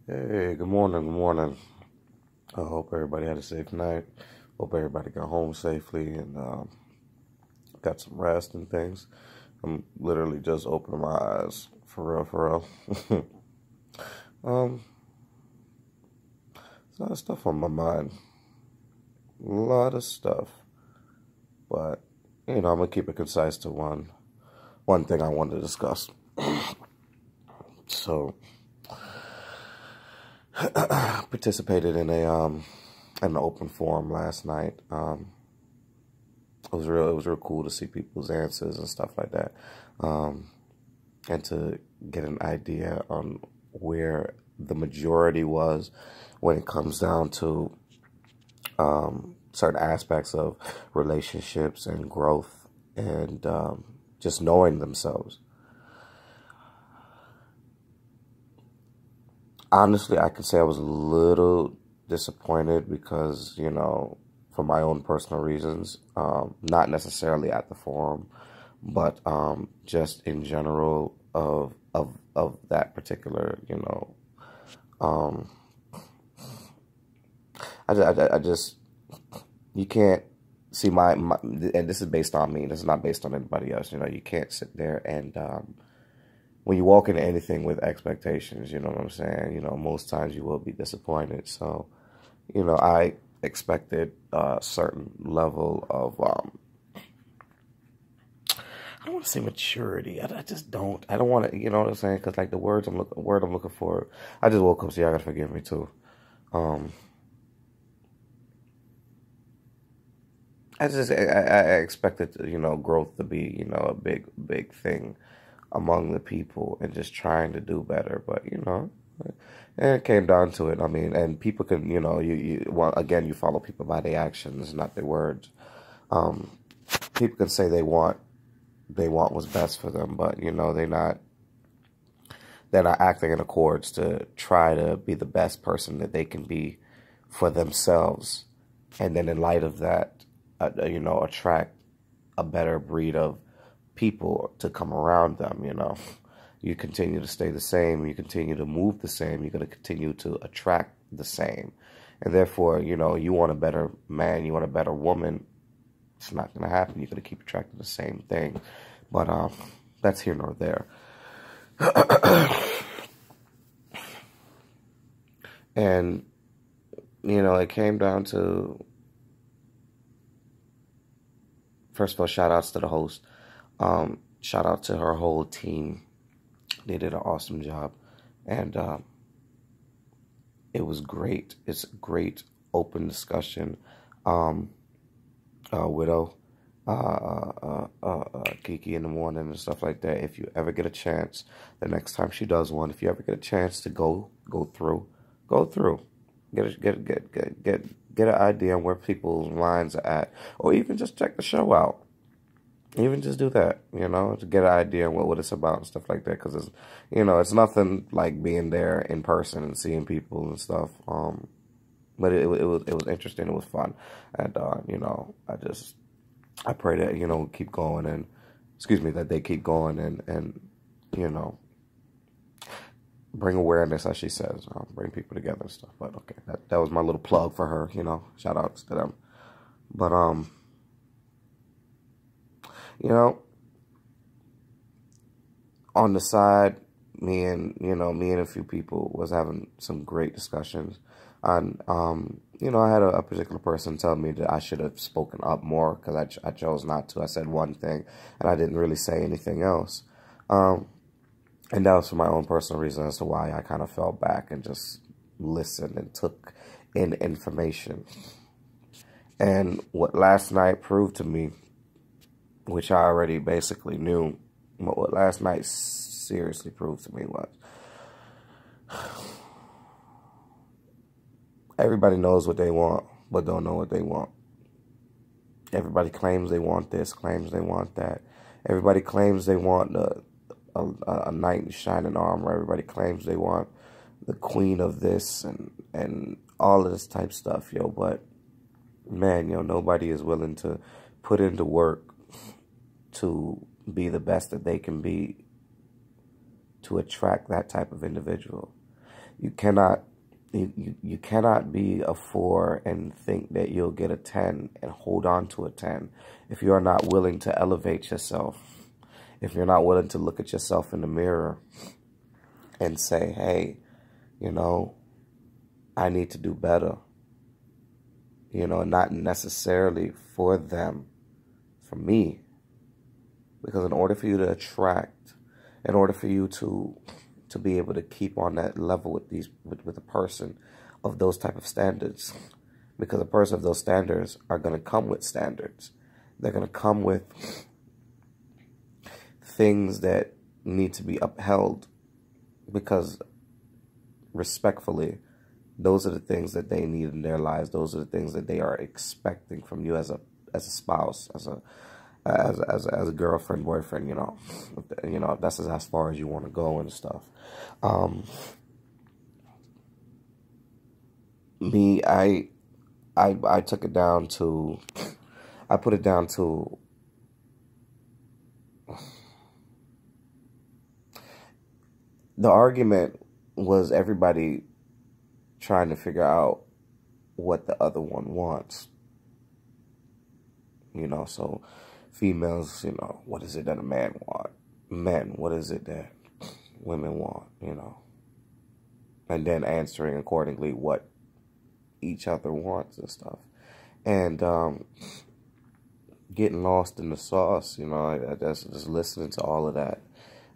Hey, good morning, good morning. I hope everybody had a safe night. Hope everybody got home safely and got some rest and things. I'm literally just opening my eyes, for real, for real. um, there's a lot of stuff on my mind, a lot of stuff, but I'm gonna keep it concise to one thing I wanted to discuss. So, participated in an open forum last night. It was real cool to see people's answers and stuff like that, and to get an idea on where the majority was when it comes down to certain aspects of relationships and growth and just knowing themselves. Honestly, I could say I was a little disappointed because, for my own personal reasons, not necessarily at the forum, but just in general of that particular, um, I just, you can't see my, and this is based on me, this is not based on anybody else, you can't sit there and, when you walk into anything with expectations, you know what I'm saying? Most times you will be disappointed. So, I expected a certain level of, I don't want to say maturity. I just don't. I don't want to, you know what I'm saying? Because like the word I'm looking for, I just woke up, so y'all gotta forgive me too. Um, I expected, growth to be, a big thing among the people and just trying to do better. But, and it came down to it. I mean, and people can, well, again, you follow people by their actions, not their words. Um, People can say they want what's best for them, but, they're not acting in accords to try to be the best person that they can be for themselves. And then in light of that, attract a better breed of people to come around them. You continue to stay the same, you continue to move the same, you're going to continue to attract the same. And therefore, you want a better man, you want a better woman, it's not going to happen. You're going to keep attracting the same thing. But that's here nor there. And, it came down to, first of all, shout outs to the host. Shout out to her whole team. They did an awesome job. And it was great. It's a great open discussion. Widow, Kiki in the morning and stuff like that. If you ever get a chance, the next time she does one, if you ever get a chance to go through, get an idea on where people's minds are at, or even just check the show out. Even just do that, to get an idea on what it's about and stuff like that. Because it's nothing like being there in person and seeing people and stuff. But it was interesting. It was fun, and I pray that keep going and that they keep going and bring awareness, as she says, bring people together and stuff. But okay, that was my little plug for her. Shout outs to them. But on the side, me and a few people was having some great discussions. And, I had a particular person tell me that I should have spoken up more because I chose not to. I said one thing and I didn't really say anything else. And that was for my own personal reasons as to why I kind of fell back and just listened and took in information. And what last night proved to me, which I already basically knew, but what last night seriously proved to me was everybody knows what they want, but don't know what they want. Everybody claims they want this, claims they want that. Everybody claims they want a knight in shining armor. Everybody claims they want the queen of this and all of this type stuff, But, man, nobody is willing to put into work to be the best that they can be to attract that type of individual. You cannot you cannot be a 4 and think that you'll get a 10 and hold on to a 10 if you are not willing to elevate yourself. If you're not willing to look at yourself in the mirror and say, hey, you know, I need to do better. You know, not necessarily for them, for me. Because in order for you to attract, in order for you to be able to keep on that level with a person of those type of standards, because a person of those standards are going to come with standards. They're going to come with things that need to be upheld, because respectfully, those are the things that they need in their lives. Those are the things that they are expecting from you as a spouse, as a girlfriend, boyfriend. You know, that's as far as you want to go and stuff. Me, I took it down to, I put it down to, the argument was everybody trying to figure out what the other one wants. You know, so females, you know, what is it that a man wants? Men, what is it that women want, you know? And then answering accordingly what each other wants and stuff. And getting lost in the sauce, you know, I just listening to all of that,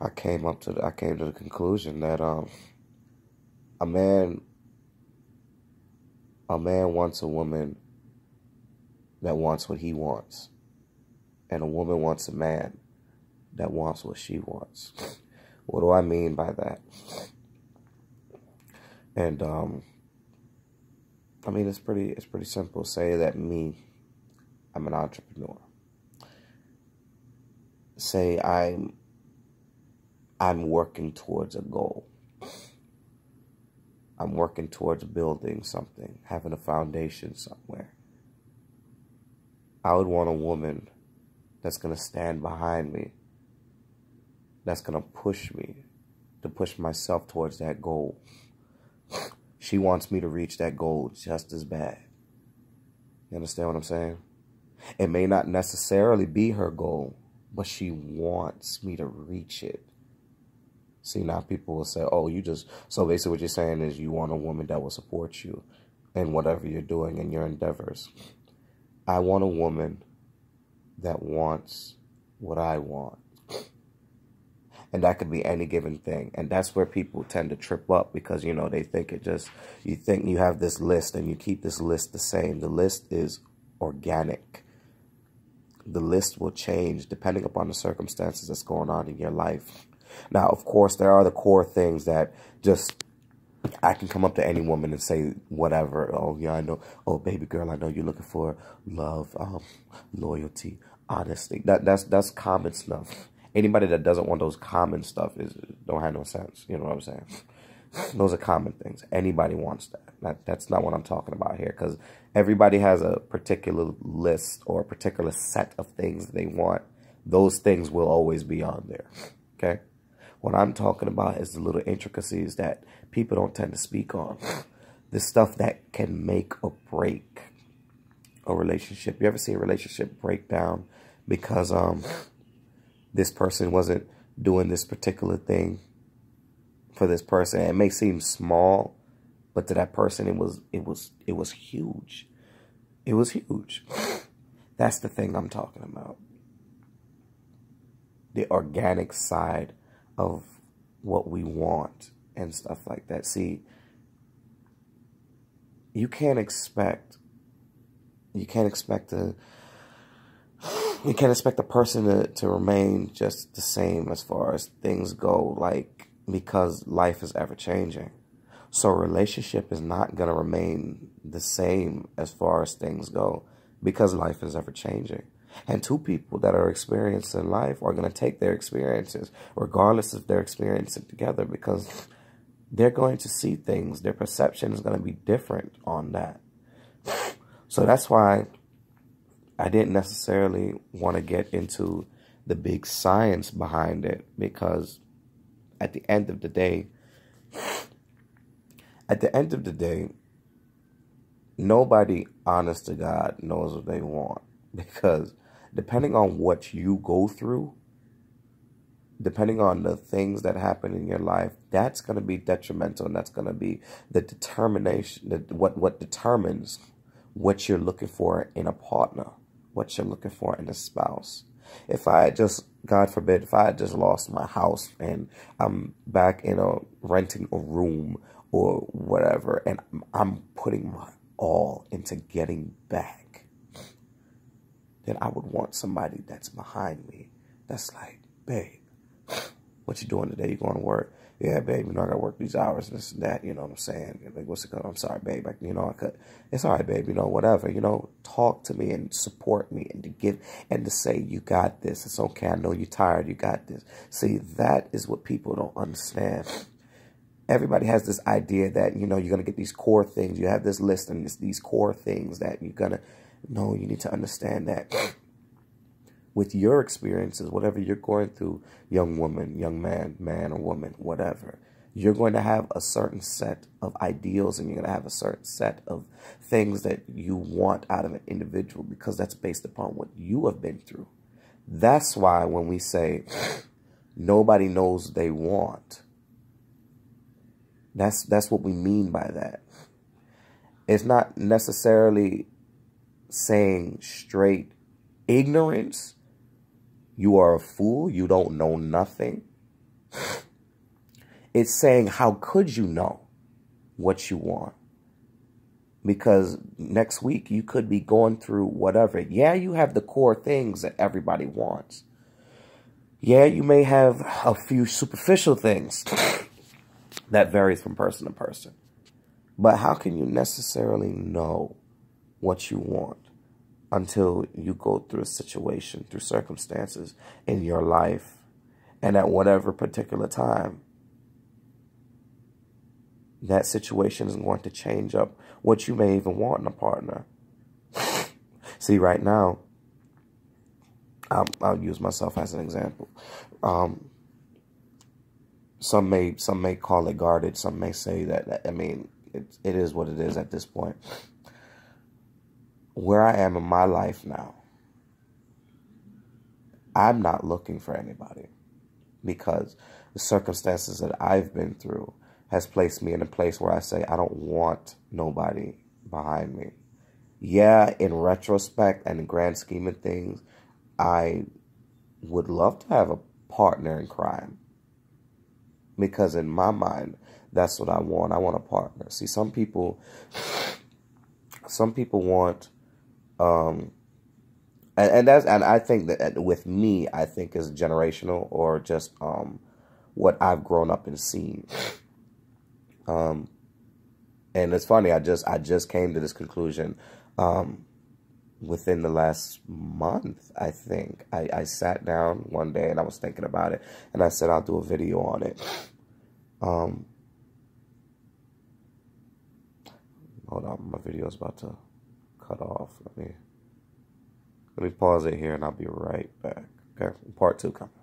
I came to the conclusion that a man wants a woman that wants what he wants, and a woman wants a man that wants what she wants. What do I mean by that? And I mean, it's pretty simple. Say that I'm an entrepreneur. Say I'm working towards a goal. I'm working towards building something, having a foundation somewhere. I would want a woman that's going to stand behind me, that's going to push me, to push myself towards that goal. She wants me to reach that goal just as bad. You understand what I'm saying? It may not necessarily be her goal, but she wants me to reach it. See, now people will say, oh, so basically what you're saying is you want a woman that will support you in whatever you're doing in your endeavors. I want a woman that wants what I want. And that could be any given thing. And that's where people tend to trip up, because, you know, they think you think you have this list and you keep this list the same. The list is organic. The list will change depending upon the circumstances that's going on in your life. Now, of course, there are the core things that just, I can come up to any woman and say whatever. Oh, yeah, I know. Oh, baby girl, I know you're looking for love, loyalty, honesty. That's common stuff. Anybody that doesn't want those common stuff don't have no sense. You know what I'm saying? Those are common things. Anybody wants that. That's not what I'm talking about here, because everybody has a particular list or a particular set of things they want. Those things will always be on there. Okay? What I'm talking about is the little intricacies that people don't tend to speak on. The stuff that can make or break a relationship. You ever see a relationship break down because this person wasn't doing this particular thing for this person? It may seem small, but to that person it was huge. It was huge. That's the thing I'm talking about. The organic side of what we want and stuff like that. See, you can't expect a person to remain just the same as far as things go, like, because life is ever changing. So a relationship is not going to remain the same as far as things go, because life is ever changing. And two people that are experiencing life are going to take their experiences, regardless if they're experiencing together, because they're going to see things. Their perception is going to be different on that. So that's why I didn't necessarily want to get into the big science behind it, because at the end of the day, At the end of the day, nobody, honest to God, knows what they want. Because depending on what you go through, depending on the things that happen in your life, that's going to be detrimental, and that's going to be the determination, what determines what you're looking for in a partner, what you're looking for in a spouse. If I just, God forbid, if I had just lost my house and I'm back in renting a room or whatever, and I'm putting my all into getting back, then I would want somebody that's behind me, that's like, babe, what you doing today? You going to work? Yeah, babe, I got to work these hours and this and that, you know what I'm saying? Like, what's it called? I'm sorry, babe, I could. It's all right, babe, whatever, talk to me and support me and to give and to say, you got this. It's okay. I know you're tired. You got this. See, that is what people don't understand. Everybody has this idea that, you're going to get these core things. You have this list and these core things that you're going to, no, you need to understand that with your experiences, whatever you're going through, young woman, young man, man or woman, whatever, you're going to have a certain set of ideals and you're going to have a certain set of things that you want out of an individual because that's based upon what you have been through. That's why when we say nobody knows they want, that's what we mean by that. It's not necessarily saying straight ignorance. You are a fool. You don't know nothing. It's saying, how could you know what you want? Because next week you could be going through whatever. Yeah, you have the core things that everybody wants. Yeah, you may have a few superficial things that varies from person to person. But how can you necessarily know what you want until you go through a situation, through circumstances in your life, and at whatever particular time, that situation is going to change up what you may even want in a partner. See, right now, I'll use myself as an example. Some may call it guarded. Some may say that, I mean, it is what it is at this point. Where I am in my life now, I'm not looking for anybody because the circumstances that I've been through has placed me in a place where I say I don't want nobody behind me. Yeah, in retrospect and the grand scheme of things, I would love to have a partner in crime because in my mind, that's what I want. I want a partner. See, some people want, and I think that with me, I think is generational or just what I've grown up and seen. And it's funny, I just came to this conclusion within the last month, I think. I sat down one day and I was thinking about it, and I said I'll do a video on it. Hold on, my video is about to cut off. Let me pause it here and I'll be right back. Okay, part 2 coming.